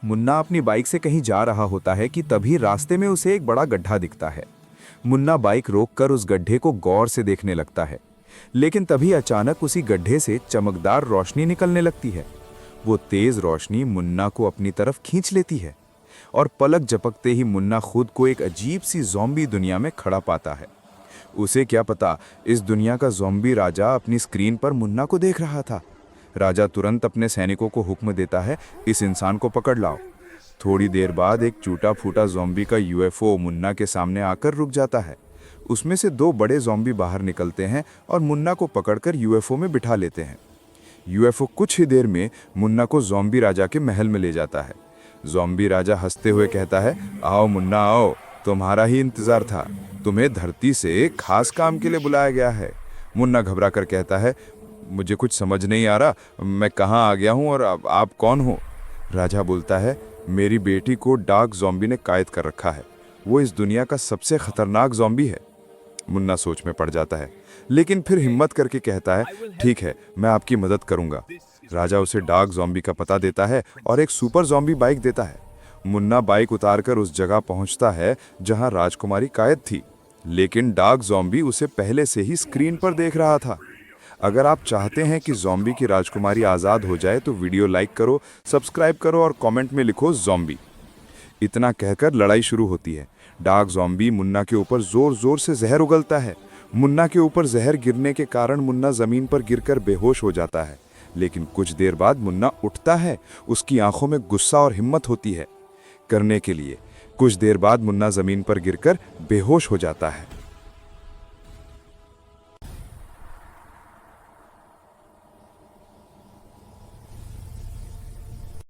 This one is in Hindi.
मुन्ना अपनी बाइक से कहीं जा रहा होता है कि तभी रास्ते में उसे एक बड़ा गड्ढा दिखता है। मुन्ना बाइक रोककर उस गड्ढे को गौर से देखने लगता है, लेकिन तभी अचानक उसी गड्ढे से चमकदार रोशनी निकलने लगती है। वो तेज रोशनी मुन्ना को अपनी तरफ खींच लेती है और पलक झपकते ही मुन्ना खुद को एक अजीब सी ज़ॉम्बी दुनिया में खड़ा पाता है। उसे क्या पता, इस दुनिया का ज़ॉम्बी राजा अपनी स्क्रीन पर मुन्ना को देख रहा था। राजा तुरंत अपने सैनिकों को हुक्म देता है, इस इंसान को पकड़ लाओ। थोड़ी देर बाद एक टूटा फूटा ज़ॉम्बी का यूएफओ मुन्ना के सामने आकर रुक जाता है। उसमें से दो बड़े ज़ॉम्बी बाहर निकलते हैं और मुन्ना को पकड़कर यूएफओ में बिठा लेते हैं। यूएफओ कुछ ही देर में मुन्ना को ज़ॉम्बी राजा के महल में ले जाता है। ज़ॉम्बी राजा हंसते हुए कहता है, आओ मुन्ना आओ, तुम्हारा ही इंतज़ार था। तुम्हें धरती से खास काम के लिए बुलाया गया है। मुन्ना घबरा कर कहता है, मुझे कुछ समझ नहीं आ रहा, मैं कहाँ आ गया हूँ और आप कौन हो? राजा बोलता है, मेरी बेटी को डार्क ज़ॉम्बी ने कैद कर रखा है। वो इस दुनिया का सबसे खतरनाक ज़ॉम्बी है। मुन्ना सोच में पड़ जाता है, लेकिन फिर हिम्मत करके कहता है, ठीक है, मैं आपकी मदद करूंगा। राजा उसे डार्क ज़ॉम्बी का पता देता है और एक सुपर ज़ॉम्बी बाइक देता है। मुन्ना बाइक उतारकर उस जगह पहुंचता है जहां राजकुमारी कैद थी, लेकिन डार्क ज़ॉम्बी उसे पहले से ही स्क्रीन पर देख रहा था। अगर आप चाहते हैं कि ज़ॉम्बी की राजकुमारी आज़ाद हो जाए तो वीडियो लाइक करो, सब्सक्राइब करो और कमेंट में लिखो ज़ॉम्बी। इतना कहकर लड़ाई शुरू होती है। डार्क ज़ॉम्बी मुन्ना के ऊपर जोर जोर से जहर उगलता है। मुन्ना के ऊपर जहर गिरने के कारण मुन्ना ज़मीन पर गिरकर बेहोश हो जाता है, लेकिन कुछ देर बाद मुन्ना उठता है। उसकी आंखों में गुस्सा और हिम्मत होती है करने के लिए। कुछ देर बाद मुन्ना ज़मीन पर गिरकर बेहोश हो जाता है।